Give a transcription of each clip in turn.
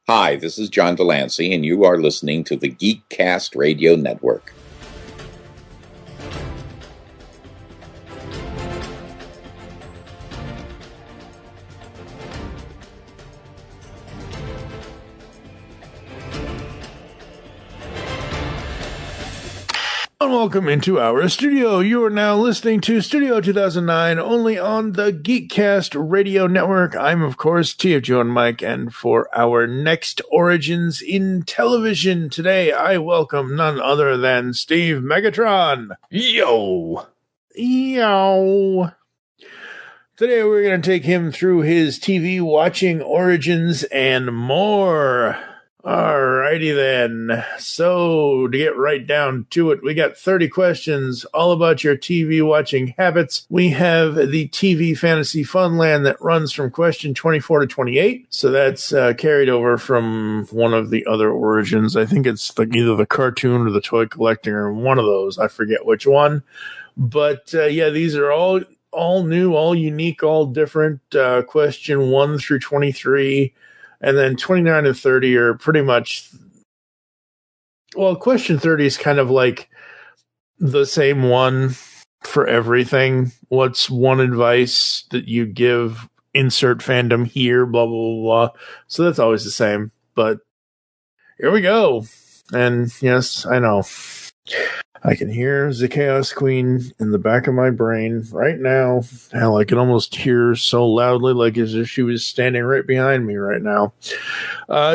Hi, this is John Delancey, and you are listening to the Geekcast Radio Network. And welcome into our studio. You are now listening to Studio 2009, only on the Geekcast Radio Network. I'm, of course, TFG and Mike, and for our next Origins in Television today, I welcome none other than Steve Megatron. Yo! Today we're going to take him through his TV watching origins and more. Alrighty then. So, to get right down to it, we got 30 questions all about your TV watching habits. We have the TV Fantasy Funland that runs from question 24 to 28. So that's carried over from one of the other origins. I think it's either the cartoon or the toy collecting or one of those. I forget which one. But yeah, these are all new, all unique, all different. Question 1 through 23. And then 29 and 30 are pretty much, well, question 30 is kind of like the same one for everything. What's one advice that you give, insert fandom here, blah, blah, blah, blah. So that's always the same. But here we go. And yes, I know. I can hear the Chaos Queen in the back of my brain right now. Hell, I can almost hear her so loudly, like as if she was standing right behind me right now.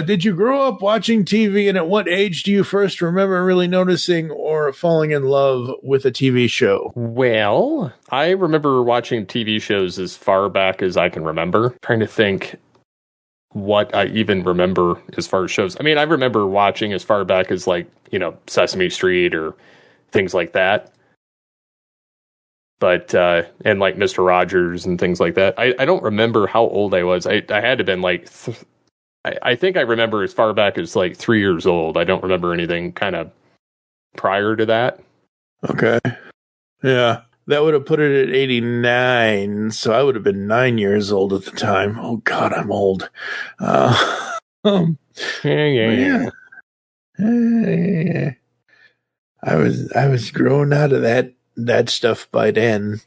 Did you grow up watching TV, and at what age do you first remember really noticing or falling in love with a TV show? Well, I remember watching TV shows as far back as I can remember. Trying to think what I even remember as far as shows. I mean, I remember watching as far back as, like, you know, Sesame Street or things like that. But, and like Mr. Rogers and things like that. I don't remember how old I was. I had to have been like, I think I remember as far back as like 3 years old. I don't remember anything kind of prior to that. Okay. Yeah. That would have put it at 89. So I would have been 9 years old at the time. Oh God, I'm old. Yeah. I was growing out of that stuff by then.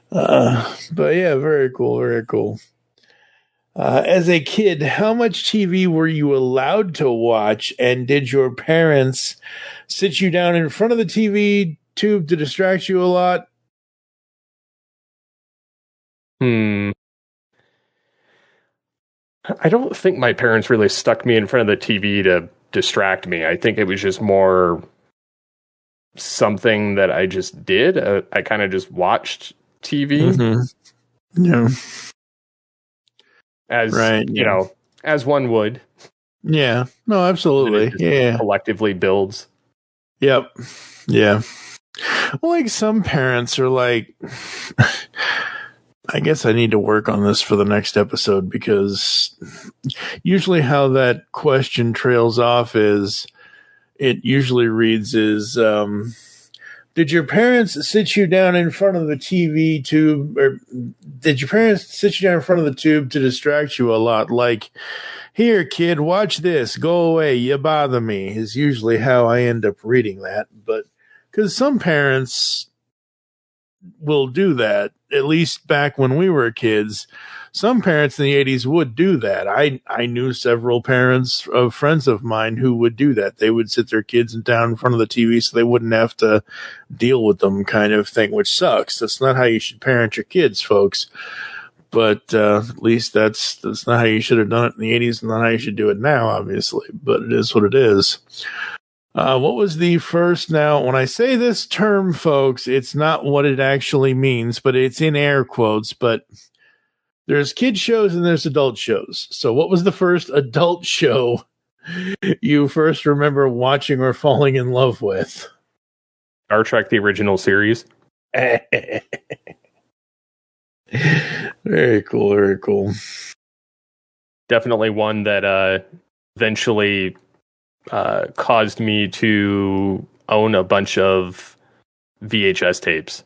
But yeah, very cool, very cool. As a kid, how much TV were you allowed to watch, and did your parents sit you down in front of the TV tube to distract you a lot? I don't think my parents really stuck me in front of the TV to distract me. I think it was just more something that I just did. I kind of just watched TV. Mm-hmm. Yeah. As, right, you know, as one would. Yeah. No, absolutely. Yeah. Collectively builds. Yep. Yeah. Well, like some parents are like, I guess I need to work on this for the next episode, because usually how that question trails off is, it usually reads is, did your parents sit you down in front of the TV tube, or did your parents sit you down in front of the tube to distract you a lot? Like, here, kid, watch this. Go away. You bother me, is usually how I end up reading that. But because some parents will do that, at least back when we were kids. Some parents in the 80s would do that. I knew several parents of friends of mine who would do that. They would sit their kids down in front of the TV so they wouldn't have to deal with them, kind of thing, which sucks. That's not how you should parent your kids, folks. But at least that's not how you should have done it in the 80s, and not how you should do it now, obviously. But it is what it is. What was the first? Now, when I say this term, folks, it's not what it actually means, but it's in air quotes. But there's kid shows and there's adult shows. So what was the first adult show you first remember watching or falling in love with? Star Trek, the original series. Very cool, very cool. Definitely one that eventually caused me to own a bunch of VHS tapes.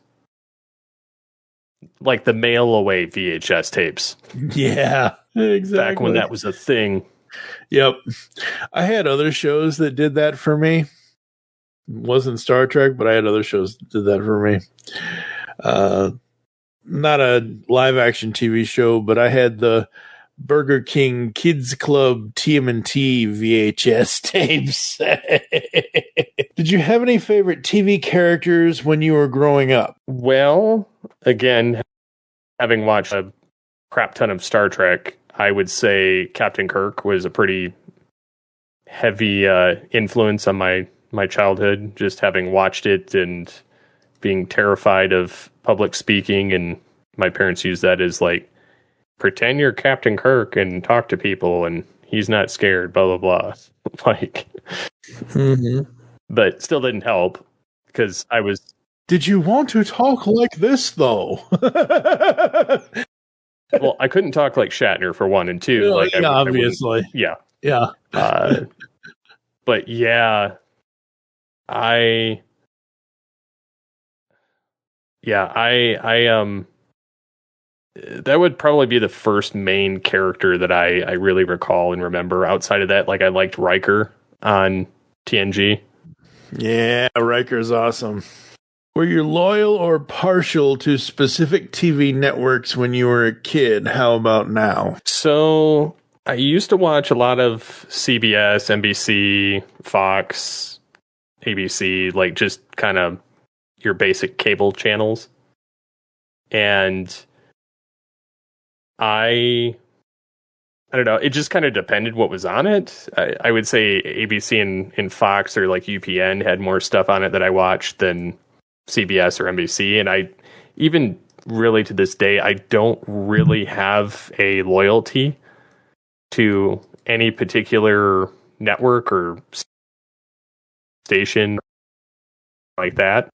Like the mail away VHS tapes. Yeah, exactly. Back when that was a thing. Yep. I had other shows that did that for me. It wasn't Star Trek, but I had other shows that did that for me. Not a live action TV show, but I had the Burger King Kids Club TMNT VHS tapes. Did you have any favorite TV characters when you were growing up? Well, again, having watched a crap ton of Star Trek, I would say Captain Kirk was a pretty heavy influence on my childhood, just having watched it and being terrified of public speaking. And my parents used that as like, pretend you're Captain Kirk and talk to people and he's not scared, blah, blah, blah. Like, but still didn't help because I was. Did you want to talk like this, though? Well, I couldn't talk like Shatner for one, and two. Like, obviously. Yeah. But yeah, I that would probably be the first main character that I really recall and remember. Outside of that, like I liked Riker on TNG. Yeah, Riker's awesome. Were you loyal or partial to specific TV networks when you were a kid? How about now? So I used to watch a lot of CBS, NBC, Fox, ABC, like just kind of your basic cable channels. And I don't know, it just kind of depended what was on it. I would say ABC and Fox or like UPN had more stuff on it that I watched than CBS or NBC. And I even really to this day, I don't really have a loyalty to any particular network or station like that.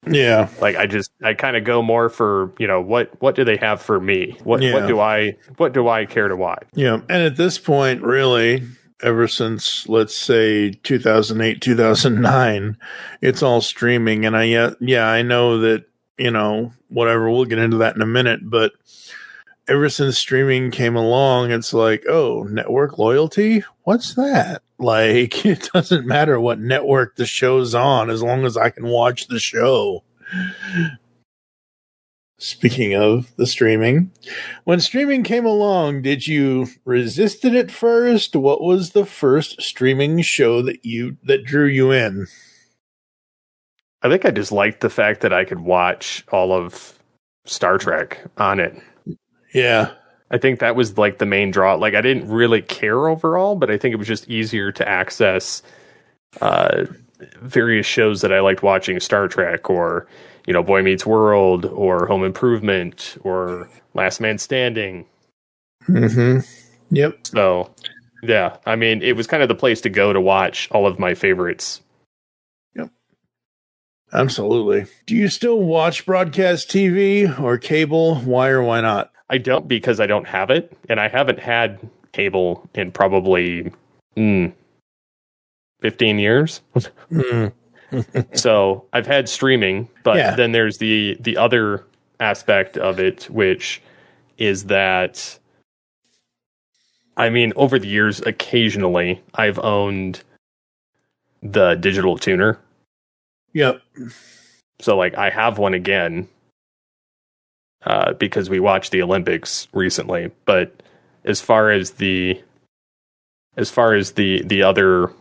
Yeah. Like I kind of go more for, you know, what do they have for me? What do I care to watch? Yeah. And at this point, really, ever since, let's say 2008, 2009, it's all streaming. And I know that, you know, whatever, we'll get into that in a minute, but ever since streaming came along, it's like, oh, network loyalty? What's that? Like, it doesn't matter what network the show's on as long as I can watch the show. Speaking of the streaming, when streaming came along, did you resist it at first? What was the first streaming show that drew you in? I think I just liked the fact that I could watch all of Star Trek on it. Yeah. I think that was like the main draw. Like I didn't really care overall, but I think it was just easier to access various shows that I liked watching, Star Trek or, you know, Boy Meets World or Home Improvement or Last Man Standing. Mm-hmm. Yep. So, yeah, I mean, it was kind of the place to go to watch all of my favorites. Yep. Absolutely. Do you still watch broadcast TV or cable? Why or why not? I don't, because I don't have it, and I haven't had cable in probably 15 years. So I've had streaming, but then there's the other aspect of it, which is that, I mean, over the years, occasionally I've owned the digital tuner. Yep. So like I have one again. Because we watched the Olympics recently, but as far as the other,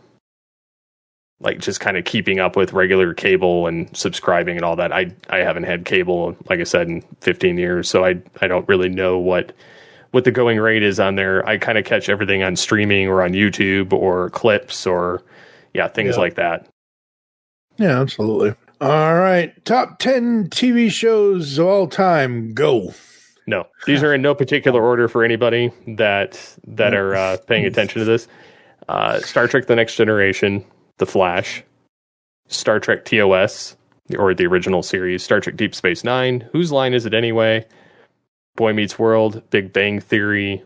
like just kind of keeping up with regular cable and subscribing and all that, I haven't had cable, like I said, in 15 years, so I don't really know what the going rate is on there. I kind of catch everything on streaming or on YouTube or clips or things like that. Yeah, absolutely. All right. Top 10 TV shows of all time. Go. No, these are in no particular order for anybody that are paying attention to this. Star Trek The Next Generation, The Flash, Star Trek TOS, or the original series, Star Trek Deep Space Nine, Whose Line Is It Anyway, Boy Meets World, Big Bang Theory,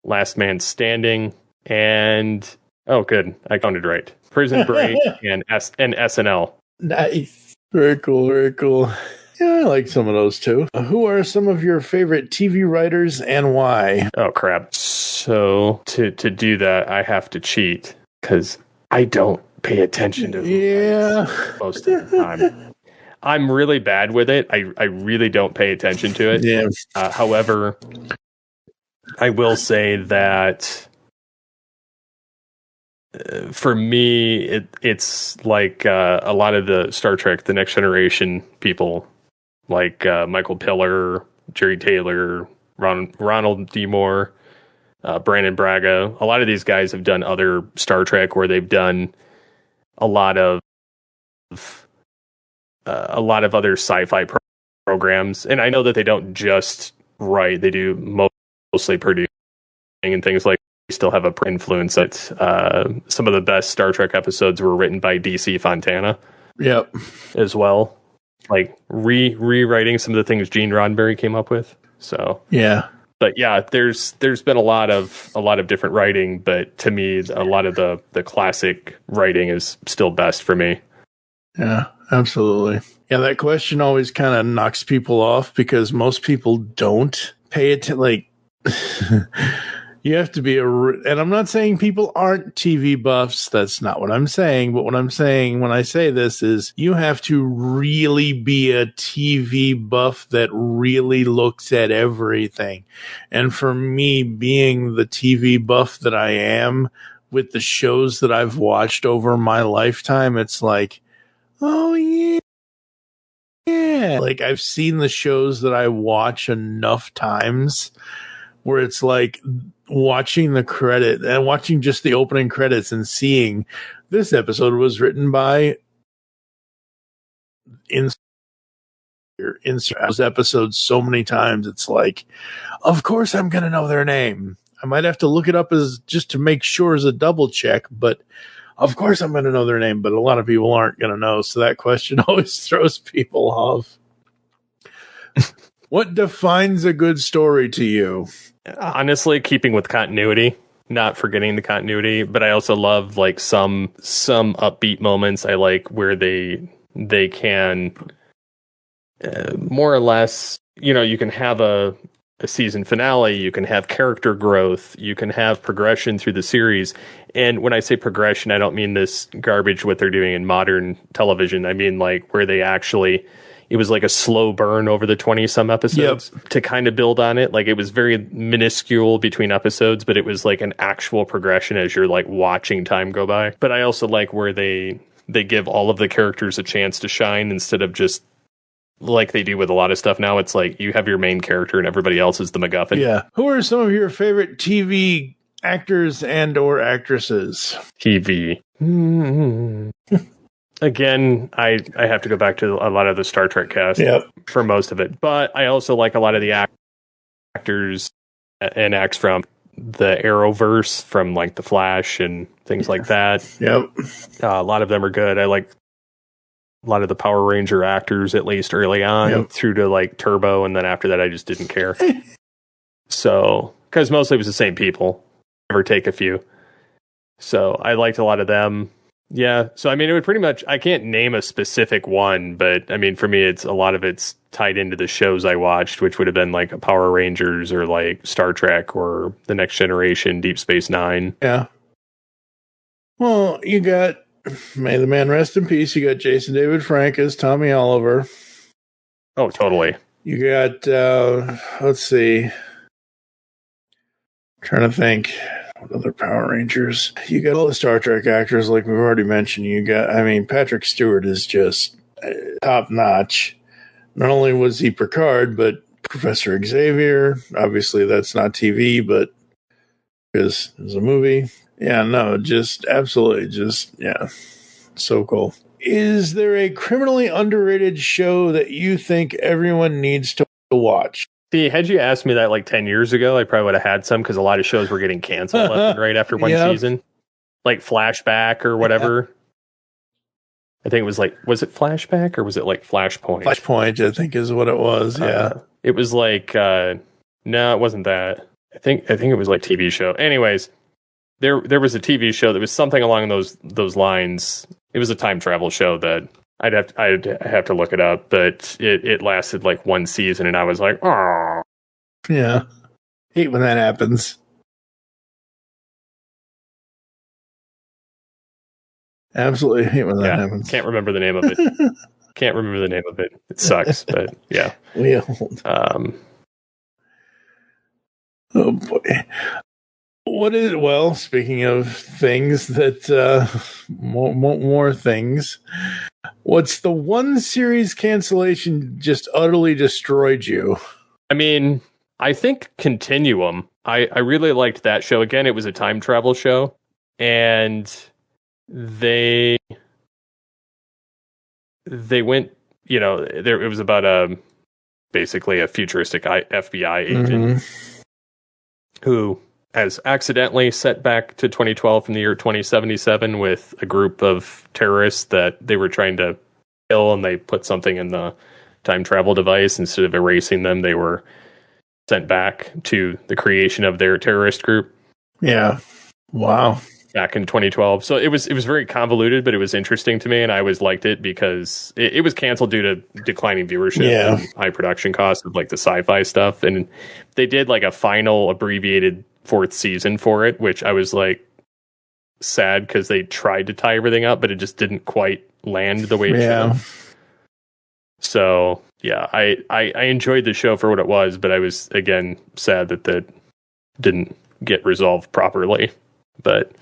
Last Man Standing, and, oh good, I counted right, Prison Break, and SNL. Nice. Very cool, very cool. Yeah, I like some of those too. Who are some of your favorite TV writers and why? Oh, crap. So to do that, I have to cheat because I don't pay attention to most of the time. I'm really bad with it. I really don't pay attention to it. Yeah. However, I will say that for me, it's like a lot of the Star Trek, The Next Generation people, like Michael Piller, Jerry Taylor, Ronald D. Moore, Brandon Braga. A lot of these guys have done other Star Trek where they've done a lot of other sci-fi programs. And I know that they don't just write; they do mostly producing and things like. Still have a influence that some of the best Star Trek episodes were written by DC Fontana. Yep. As well, like rewriting some of the things Gene Roddenberry came up with. So yeah, but yeah, there's been a lot of different writing, but to me, a lot of the classic writing is still best for me. Yeah, absolutely. Yeah, that question always kind of knocks people off because most people don't pay attention. Like. You have to be and I'm not saying people aren't TV buffs. That's not what I'm saying. But what I'm saying when I say this is you have to really be a TV buff that really looks at everything. And for me, being the TV buff that I am with the shows that I've watched over my lifetime, it's like, oh yeah. Yeah. Like I've seen the shows that I watch enough times where it's like watching the credit and watching just the opening credits and seeing this episode was written by in those episodes so many times. It's like, of course I'm going to know their name. I might have to look it up as just to make sure as a double check, but of course I'm going to know their name, but a lot of people aren't going to know. So that question always throws people off. What defines a good story to you? Honestly, keeping with continuity, not forgetting the continuity, but I also love like some upbeat moments. I like where they can more or less, you can have a season finale, you can have character growth, you can have progression through the series. And when I say progression, I don't mean this garbage what they're doing in modern television. I mean like where they actually. It was like a slow burn over the 20-some episodes to kind of build on it. Like it was very minuscule between episodes, but it was like an actual progression as you're like watching time go by. But I also like where they give all of the characters a chance to shine instead of just like they do with a lot of stuff now. It's like you have your main character and everybody else is the MacGuffin. Yeah. Who are some of your favorite TV actors and or actresses? TV. Again, I have to go back to a lot of the Star Trek cast for most of it. But I also like a lot of the actors and acts from the Arrowverse, from like The Flash and things like that. Yep. A lot of them are good. I like a lot of the Power Ranger actors, at least early on, through to like Turbo. And then after that, I just didn't care. So, because mostly it was the same people. Never take a few. So I liked a lot of them. Yeah, so I mean, it would pretty much, I can't name a specific one, but I mean, for me, a lot of it's tied into the shows I watched, which would have been like Power Rangers or like Star Trek or The Next Generation, Deep Space Nine. Yeah. Well, you got, may the man rest in peace, you got Jason David Frank as Tommy Oliver. Oh, totally. You got, let's see, trying to think. What other Power Rangers? You got all the Star Trek actors, like we've already mentioned. Patrick Stewart is just top notch. Not only was he Picard, but Professor Xavier. Obviously, that's not TV, but because it's a movie. Yeah, no, just absolutely, so cool. Is there a criminally underrated show that you think everyone needs to watch? See, had you asked me that like 10 years ago, I probably would have had some because a lot of shows were getting canceled left and right after one season. Like Flashback or whatever. I think it was like, was it Flashback or was it like Flashpoint? Flashpoint, I think is what it was, yeah. It was like, no, it wasn't that. I think it was like TV show. Anyways, there was a TV show that was something along those lines. It was a time travel show that I'd have to look it up, but it lasted like one season, and I was like, oh, yeah, hate when that happens. absolutely hate when that happens. Can't remember the name of it. It sucks, but yeah. We old. Oh boy. Speaking of things that more things, what's the one series cancellation just utterly destroyed you? I mean, I think Continuum. I really liked that show. Again, it was a time travel show, and they went, it was about basically a futuristic FBI agent who has accidentally set back to 2012 from the year 2077 with a group of terrorists that they were trying to kill, and they put something in the time travel device. Instead of erasing them, they were sent back to the creation of their terrorist group. Yeah. Wow. Back in 2012. So it was very convoluted, but it was interesting to me, and I always liked it because it was canceled due to declining viewership and high production costs of like the sci-fi stuff. And they did like a final abbreviated 4th season for it, which I was like sad because they tried to tie everything up, but it just didn't quite land the way it should have. So yeah, I enjoyed the show for what it was, but I was again sad that didn't get resolved properly. But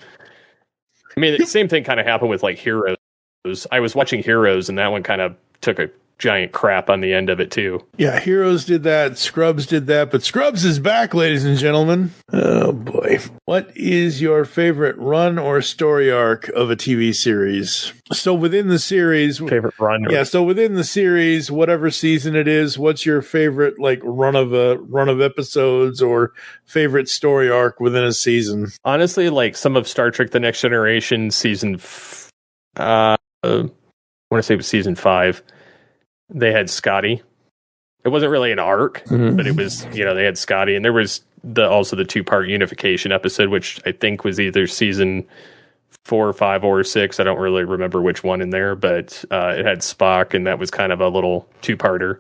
I mean, the same thing kind of happened with like Heroes. I was watching Heroes, and that one kind of took a giant crap on the end of it too. Yeah, Heroes did that. Scrubs did that. But Scrubs is back, ladies and gentlemen. Oh boy. What is your favorite run or story arc of a TV series? So within the series, favorite run. So within the series, whatever season it is, what's your favorite like run of episodes or favorite story arc within a season? Honestly, like some of Star Trek: The Next Generation season, I want to say it was season 5. They had Scotty. It wasn't really an arc, but it was, they had Scotty, and there was also the 2-part unification episode, which I think was either season 4, 5, or 6. I don't really remember which one in there, but it had Spock, and that was kind of a little 2-parter.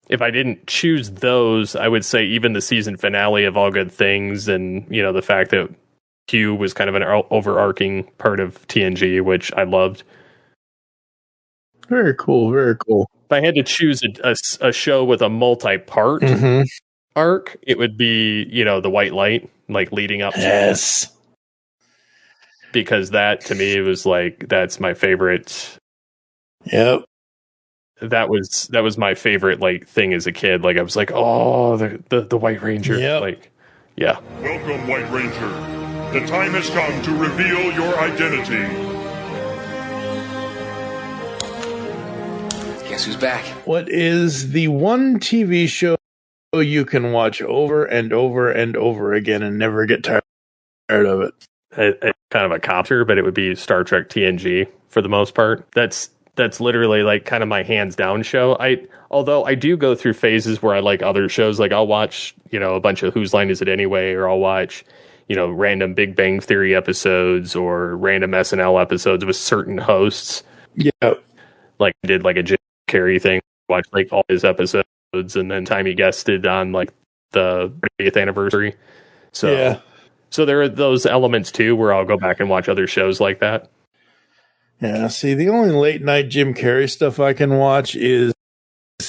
If I didn't choose those, I would say even the season finale of All Good Things, and the fact that Q was kind of an overarching part of TNG, which I loved. Very cool. Very cool. If I had to choose a show with a multi-part arc, it would be, The White Light, like leading up to it. Because that, to me, was like, that's my favorite. Yep. That was my favorite, like, thing as a kid. Like, I was like, oh, the White Ranger. Yep. Like, yeah. Welcome, White Ranger. The time has come to reveal your identity. Guess who's back? What is the one TV show you can watch over and over and over again and never get tired of it? It's kind of a copter, but it would be Star Trek TNG for the most part. That's literally like kind of my hands down show. Although I do go through phases where I like other shows. Like I'll watch, a bunch of Whose Line Is It Anyway, or I'll watch, random Big Bang Theory episodes or random SNL episodes with certain hosts. Yeah. Like I did like a Jim Carrey thing, watched like all his episodes, and then time he guested on like the 30th anniversary. So there are those elements too where I'll go back and watch other shows like that. Yeah, see, the only late night Jim Carrey stuff I can watch is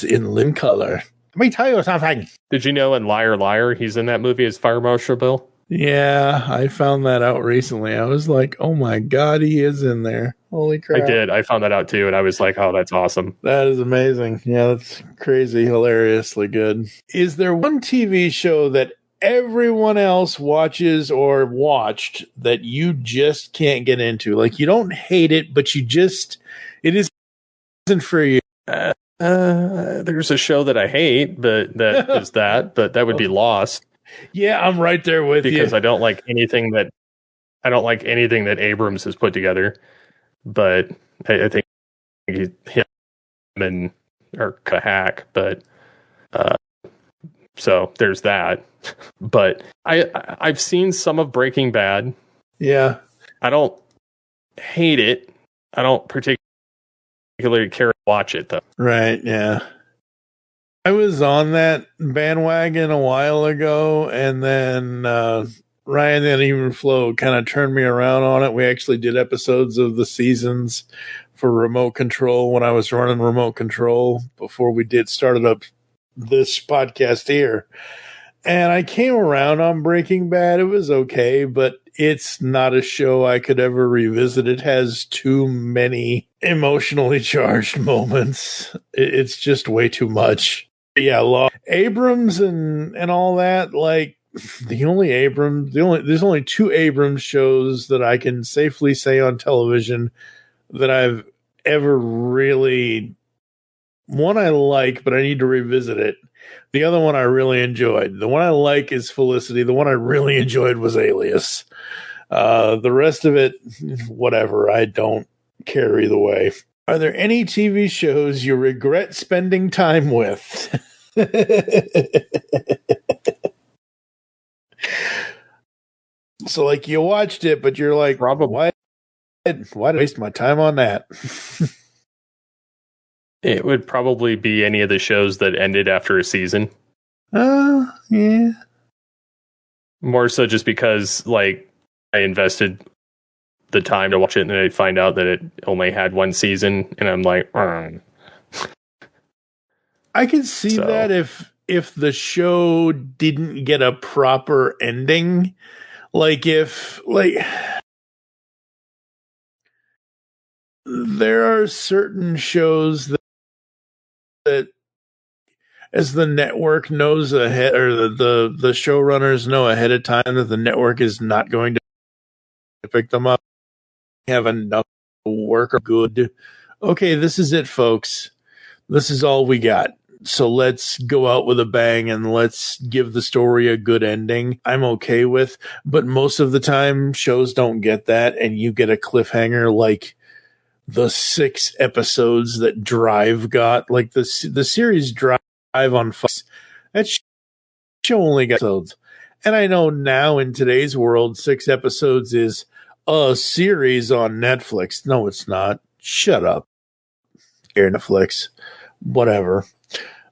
in Living Color. Let me tell you something. Did you know in Liar Liar he's in that movie as Fire Marshal Bill? Yeah, I found that out recently. I was like, oh my God, he is in there. Holy crap. I did. I found that out too, and I was like, oh, that's awesome. That is amazing. Yeah, that's crazy, hilariously good. Is there one TV show that everyone else watches or watched that you just can't get into? Like, you don't hate it, but it isn't for you. There's a show that I hate, but that would be Lost. Yeah, I'm right there with you. Because I don't like anything that Abrams has put together. But I think him and are kind of hack. But so there's that. But I've seen some of Breaking Bad. Yeah, I don't hate it. I don't particularly care to watch it though. Right. Yeah. I was on that bandwagon a while ago, and then Ryan and even Flo kind of turned me around on it. We actually did episodes of the seasons for remote control when I was running remote control before we started up this podcast here. And I came around on Breaking Bad. It was okay, but it's not a show I could ever revisit. It has too many emotionally charged moments. It's just way too much. Yeah, Abrams and all that, like, there's only two Abrams shows that I can safely say on television that I've ever really, one I like, but I need to revisit it. The other one I really enjoyed. The one I like is Felicity. The one I really enjoyed was Alias. The rest of it, whatever. I don't care either way. Are there any TV shows you regret spending time with? So, like, you watched it, but you're like, why did I waste my time on that? It would probably be any of the shows that ended after a season. Yeah. More so just because, like, I invested the time to watch it and I find out that it only had one season, and I'm like, I can see that if the show didn't get a proper ending, there are certain shows that as the network knows ahead, or the showrunners know ahead of time that the network is not going to pick them up, have enough work or good. Okay, this is it, folks. This is all we got. So let's go out with a bang and let's give the story a good ending. I'm okay with, but most of the time shows don't get that, and you get a cliffhanger like the 6 episodes that Drive got. Like the series Drive on Fox, that show only got episodes. And I know now in today's world, 6 episodes is a series on Netflix. No, it's not. Shut up. Netflix. Whatever.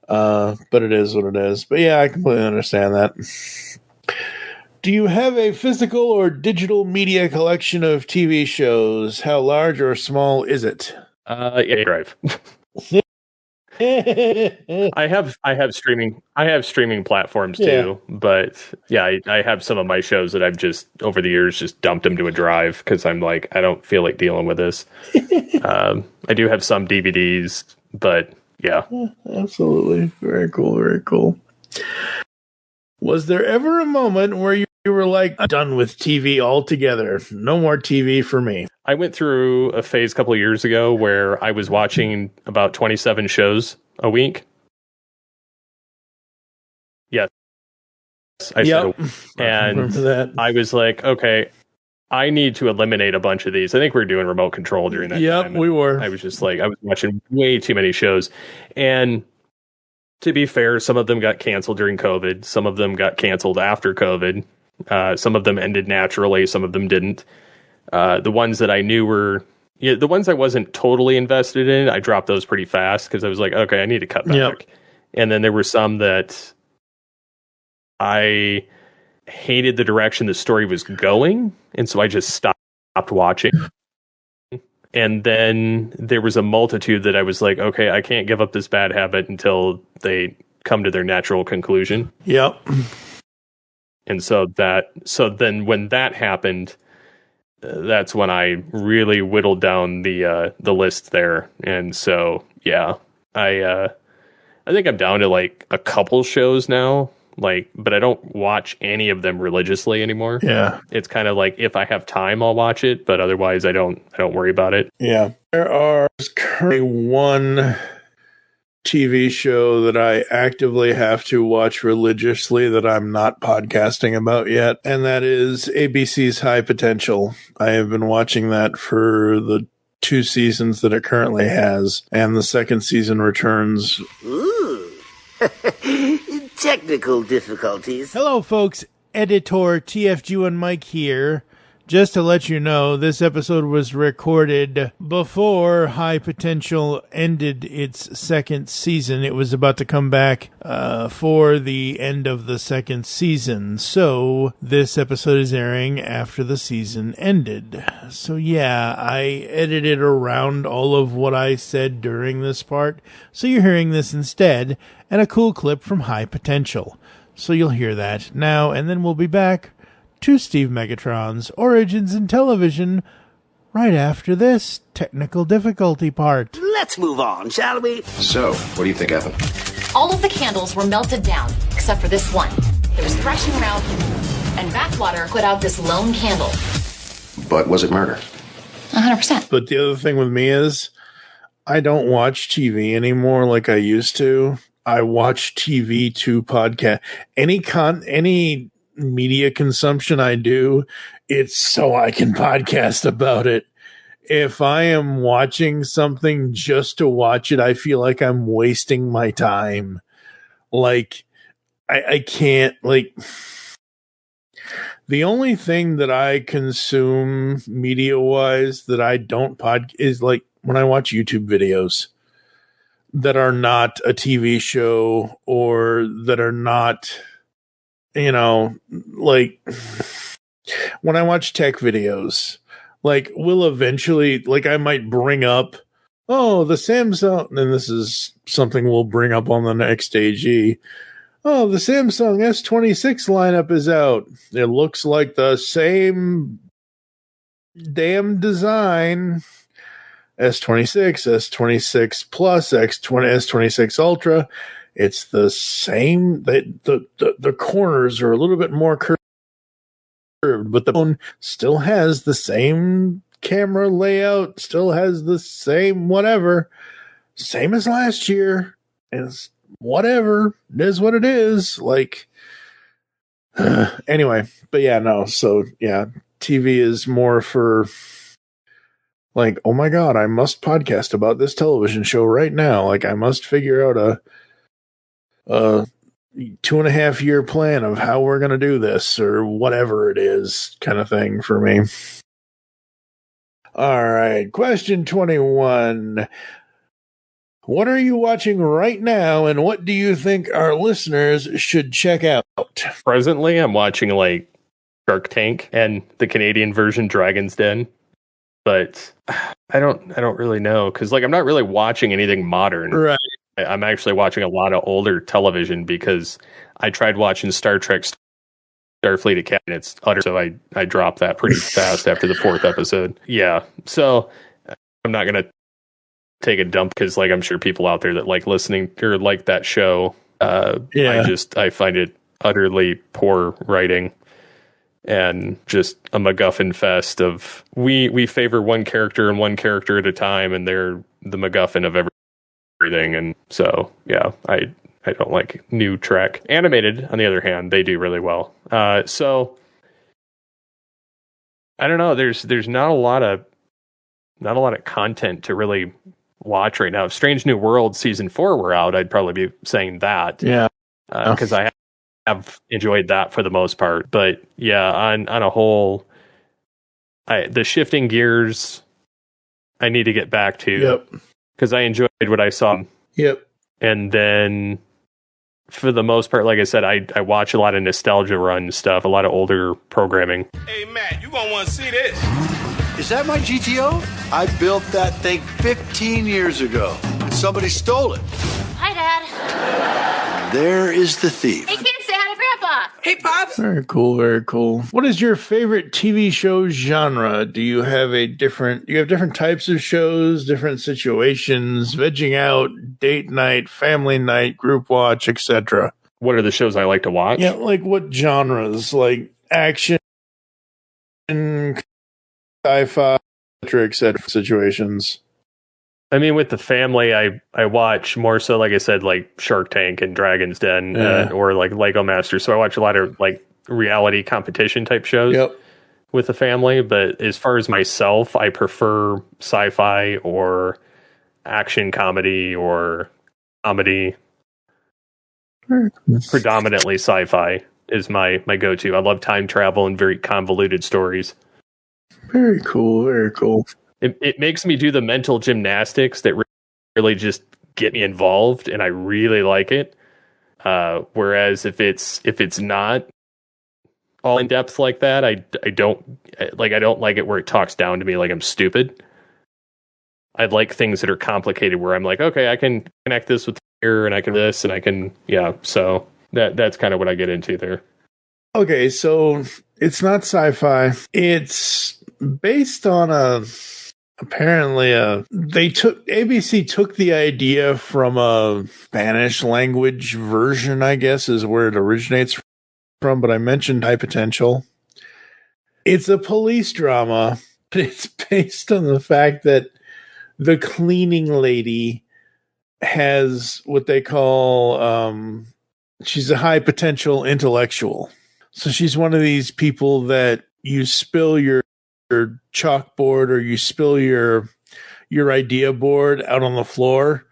But it is what it is. But yeah, I completely understand that. Do you have a physical or digital media collection of TV shows? How large or small is it? Yeah, Drive. I have streaming platforms too, but yeah, I have some of my shows that I've just over the years just dumped them to a Drive because I'm like, I don't feel like dealing with this. I do have some DVDs, but yeah. Absolutely. Very cool. Very cool. Was there ever a moment where you were like, I'm done with TV altogether? No more TV for me. I went through a phase a couple of years ago where I was watching about 27 shows a week. Yes. And I was like, okay, I need to eliminate a bunch of these. I think we were doing remote control during that time. Yep, we were. I was just like, I was watching way too many shows. And to be fair, some of them got canceled during COVID. Some of them got canceled after COVID. Some of them ended naturally. Some of them didn't. The ones that I knew were, the ones I wasn't totally invested in, I dropped those pretty fast because I was like, okay, I need to cut back. Yep. And then there were some that I hated the direction the story was going, and so I just stopped watching. And then there was a multitude that I was like, okay, I can't give up this bad habit until they come to their natural conclusion. Yep. And so then when that happened, that's when I really whittled down the list there. And so, yeah, I think I'm down to like a couple shows now, but I don't watch any of them religiously anymore. Yeah. It's kind of like if I have time, I'll watch it, but otherwise I don't worry about it. Yeah. There are currently one TV show that I actively have to watch religiously that I'm not podcasting about yet, and that is ABC's High Potential. I have been watching that for the 2 seasons that it currently has, and the second season returns. Ooh. Technical difficulties. Hello, folks. Editor TFG and Mike here. Just to let you know, this episode was recorded before High Potential ended its second season. It was about to come back for the end of the second season. So this episode is airing after the season ended. So yeah, I edited around all of what I said during this part. So you're hearing this instead, and a cool clip from High Potential. So you'll hear that now, and then we'll be back to Steve Megatron's Origins in Television right after this technical difficulty part. Let's move on, shall we? So, what do you think happened? All of the candles were melted down, except for this one. There was thrashing around, and bathwater put out this lone candle. But was it murder? 100%. But the other thing with me is, I don't watch TV anymore like I used to. I watch TV to podcast. Any media consumption I do, it's so I can podcast about it. If I am watching something just to watch it, I feel like I'm wasting my time. Like, I can't, like, the only thing that I consume media-wise that I don't is, like, when I watch YouTube videos that are not a TV show or that are not, you know, like when I watch tech videos, like we'll eventually, like I might bring up, oh, the Samsung, and this is something we'll bring up on the next AG. Oh, the Samsung S26 lineup is out. It looks like the same damn design. S26, S26 Plus, S26 Ultra. It's the same. The corners are a little bit more curved, but the phone still has the same camera layout, still has the same whatever, same as last year. It's whatever. It is what it is. Like, anyway, but yeah, no. So yeah, TV is more for like, oh my God, I must podcast about this television show right now. Like, I must figure out a 2.5 year plan of how we're going to do this or whatever it is kind of thing for me. All right. Question 21. What are you watching right now, and what do you think our listeners should check out? Presently, I'm watching like Shark Tank and the Canadian version Dragon's Den, but I don't really know because like I'm not really watching anything modern. Right. I'm actually watching a lot of older television because I tried watching Star Trek Starfleet Academy. It's utter, so I dropped that pretty fast after the 4th episode. Yeah, so I'm not gonna take a dump because like I'm sure people out there that like listening or like that show. I find it utterly poor writing and just a MacGuffin fest of we favor one character and one character at a time, and they're the MacGuffin of everything. And so yeah, I don't like new Trek. Animated, on the other hand, they do really well. So I don't know. There's not a lot of content to really watch right now. If Strange New World season 4 were out, I'd probably be saying that. Yeah, because I have enjoyed that for the most part. But yeah, on a whole, the shifting gears I need to get back to because I enjoyed what I saw. Yep. And then for the most part, like I said, I watch a lot of nostalgia run stuff, a lot of older programming. Hey, Matt, you gonna want to see this. Is that my GTO? I built that thing 15 years ago. Somebody stole it. Hi, Dad. There is the thief. Hey, kids, say hi to Grandpa. Hey, Pops. Very cool, very cool. What is your favorite TV show genre? Do you have different types of shows, different situations, vegging out, date night, family night, group watch, etc.? What are the shows I like to watch? Yeah, like what genres? Like action, sci-fi, etc. situations. I mean, with the family, I watch more so, like I said, like Shark Tank and Dragon's Den or like Lego Masters. So I watch a lot of like reality competition type shows with the family. But as far as myself, I prefer sci-fi or action comedy or comedy. Predominantly sci-fi is my go-to. I love time travel and very convoluted stories. Very cool. Very cool. It makes me do the mental gymnastics that really just get me involved, and I really like it. Whereas if it's not all in depth like that, I don't like it where it talks down to me like I'm stupid. I like things that are complicated where I'm like, okay, I can connect this with here, and I can this, and I can So that's kind of what I get into there. Okay, so it's not sci-fi. It's based on ABC took the idea from a Spanish language version, I guess, is where it originates from, but I mentioned High Potential. It's a police drama, but it's based on the fact that the cleaning lady has what they call, she's a high potential intellectual. So she's one of these people that you spill your chalkboard or you spill your idea board out on the floor,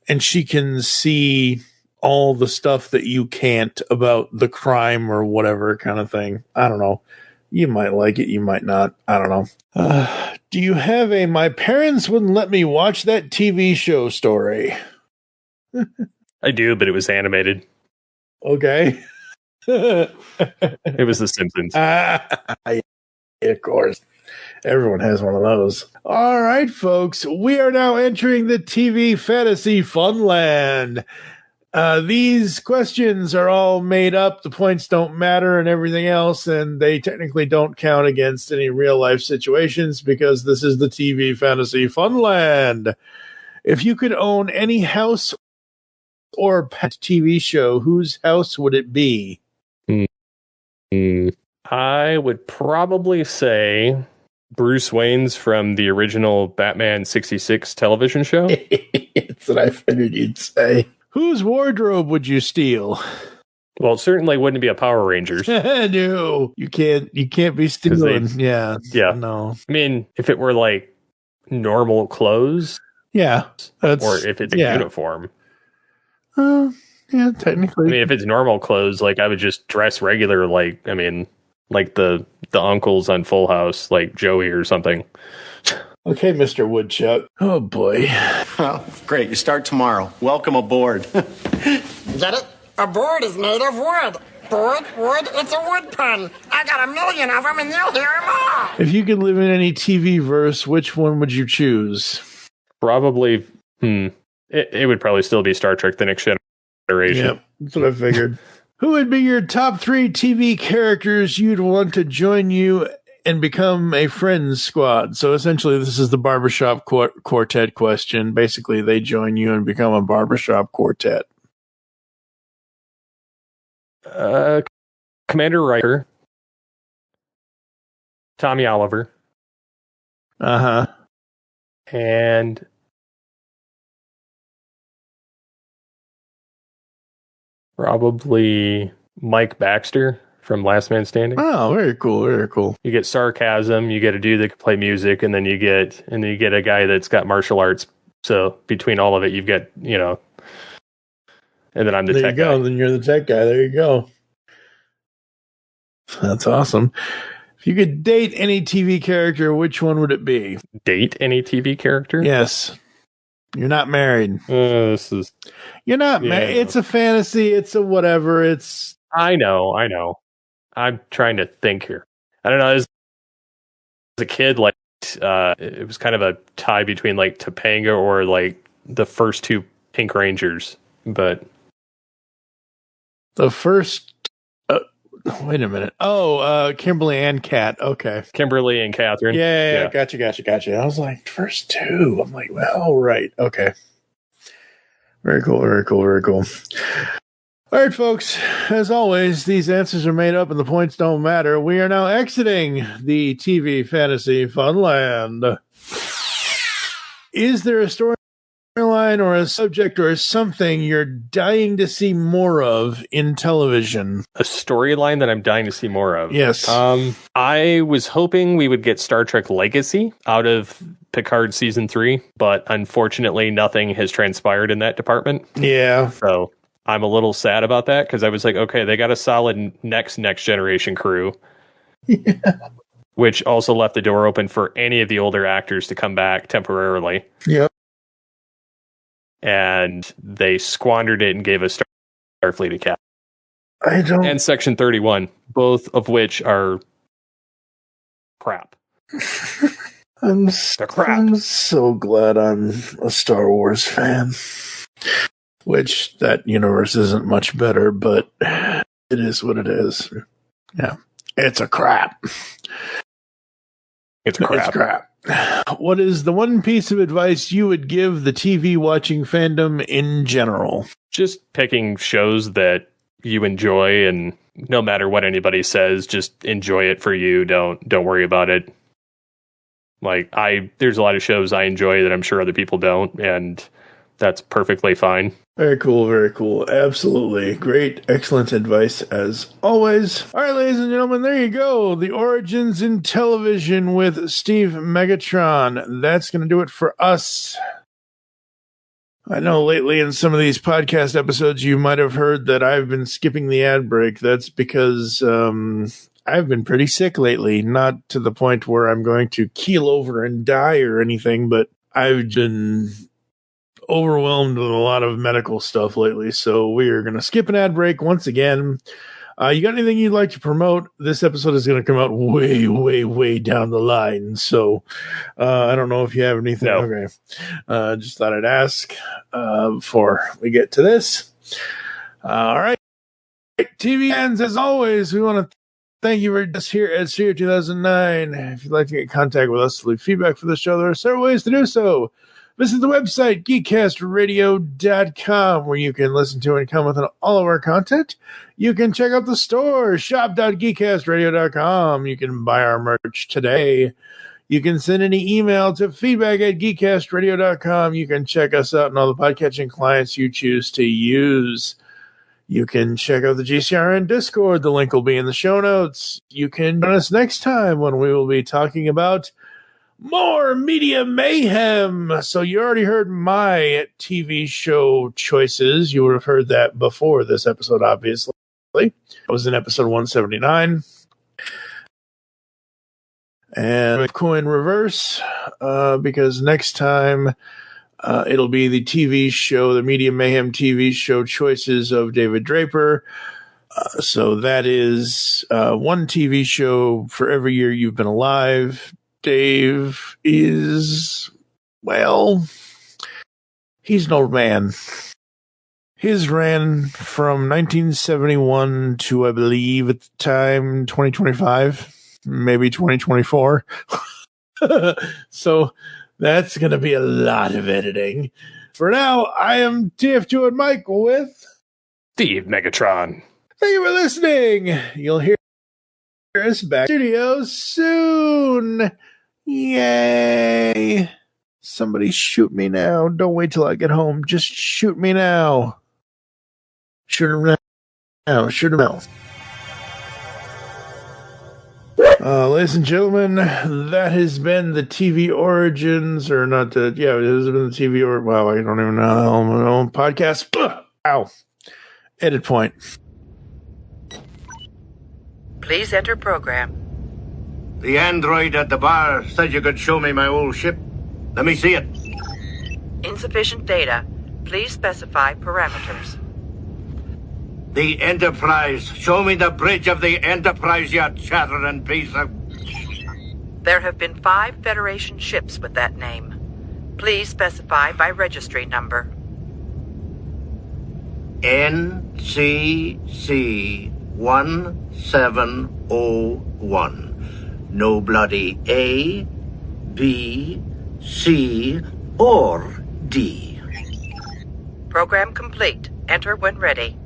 and she can see all the stuff that you can't about the crime or whatever kind of thing. I don't know. You might like it, you might not. I don't know. Do you have a my parents wouldn't let me watch that TV show story? I do, but it was animated. Okay. It was The Simpsons. Yeah, of course. Everyone has one of those. All right, folks. We are now entering the TV Fantasy Funland. These questions are all made up. The points don't matter and everything else, and they technically don't count against any real-life situations because this is the TV Fantasy Funland. If you could own any house or pet TV show, whose house would it be? I would probably say Bruce Wayne's from the original Batman 66 television show. That's what I figured you'd say. Whose wardrobe would you steal? Well, it certainly wouldn't be a Power Rangers. No, you can't be stealing. Yeah. No. I mean, if it were like normal clothes, yeah, or if it's a uniform. Yeah, technically. I mean, if it's normal clothes, like I would just dress regular, like the uncles on Full House, like Joey or something. Okay, Mr. Woodchuck. Oh boy. Well, great. You start tomorrow. Welcome aboard. Get it? A board is made of wood. Board, wood, it's a wood pun. I got 1 million of them and you'll hear them all. If you could live in any TV verse, which one would you choose? Probably, it would probably still be Star Trek: The Next Generation. Yep, that's what I figured. Who would be your top 3 TV characters you'd want to join you and become a friends squad? So essentially, this is the barbershop quartet question. Basically, they join you and become a barbershop quartet. Commander Riker, Tommy Oliver, and probably Mike Baxter from Last Man Standing. Oh, very cool, very cool. You get sarcasm, you get a dude that can play music, and then you get a guy that's got martial arts. So between all of it, you've got, and then I'm the tech guy. There you go. Then you're the tech guy. There you go. That's awesome. If you could date any TV character, which one would it be? Date any TV character? Yes. You're not married. You're not married. It's a fantasy. It's a whatever. I know. I'm trying to think here. I don't know. As a kid, like, it was kind of a tie between like Topanga or like the first 2 Pink Rangers, but the first. Wait a minute. Oh, Kimberly and Kat. Okay. Kimberly and Catherine. Yeah. Gotcha. I was like, first 2. I'm like, well, right. Okay. Very cool. All right, folks. As always, these answers are made up and the points don't matter. We are now exiting the TV Fantasy Funland. Is there a storyline or a subject or something you're dying to see more of in television? A storyline that I'm dying to see more of? Yes. I was hoping we would get Star Trek Legacy out of Picard Season 3, but unfortunately nothing has transpired in that department. Yeah. So I'm a little sad about that because I was like, okay, they got a solid next generation crew. Yeah. which also left the door open for any of the older actors to come back temporarily. Yep. And they squandered it and gave us Starfleet Academy. I don't. And Section 31, both of which are crap. I'm so glad I'm a Star Wars fan. Which, that universe isn't much better, but it is what it is. Yeah. It's a crap. It's crap. What is the one piece of advice you would give the TV watching fandom in general? Just picking shows that you enjoy, and no matter what anybody says, just enjoy it for you. Don't worry about it. Like, there's a lot of shows I enjoy that I'm sure other people don't, and that's perfectly fine. Very cool, very cool. Absolutely. Great, excellent advice as always. All right, ladies and gentlemen, there you go. The Origins in Television with Steve Megatron. That's going to do it for us. I know lately in some of these podcast episodes, you might have heard that I've been skipping the ad break. That's because I've been pretty sick lately, not to the point where I'm going to keel over and die or anything, but I've been overwhelmed with a lot of medical stuff lately, so we are going to skip an ad break once again. You got anything you'd like to promote? This episode is going to come out way, way, way down the line, so I don't know if you have anything. No. Okay. Just thought I'd ask before we get to this. All right. TV fans, as always, we want to thank you for just here at Sphere 2009. If you'd like to get in contact with us to leave feedback for the show, there are several ways to do so. Visit the website, geekcastradio.com, where you can listen to and comment on all of our content. You can check out the store, shop.geekcastradio.com. You can buy our merch today. You can send any email to feedback@geekcastradio.com. You can check us out on all the podcatching clients you choose to use. You can check out the GCRN Discord. The link will be in the show notes. You can join us next time when we will be talking about more media mayhem. So you already heard my TV show choices. You would have heard that before this episode, obviously. It was in episode 179. And coin reverse, because next time it'll be the TV show, the Media Mayhem TV show choices of David Draper. So that is one TV show for every year you've been alive. Dave is, well, he's an old man. His ran from 1971 to, I believe, at the time, 2025, maybe 2024. So that's going to be a lot of editing. For now, I am TF2 and Mike with Steve Megatron. Thank you for listening. You'll hear us back in the studio soon. Yay. Somebody shoot me now. Don't wait till I get home. Just shoot me now. Shoot him now. Shoot him now. Ladies and gentlemen, that has been the TV Origins, or not the, yeah, it has been the TV, or, wow, I don't even know, podcast. Ow. Edit point. Please enter program. The android at the bar said you could show me my old ship. Let me see it. Insufficient data. Please specify parameters. The Enterprise. Show me the bridge of the Enterprise, you chattering piece of... There have been 5 Federation ships with that name. Please specify by registry number. NCC 1701. No bloody A, B, C, or D. Program complete. Enter when ready.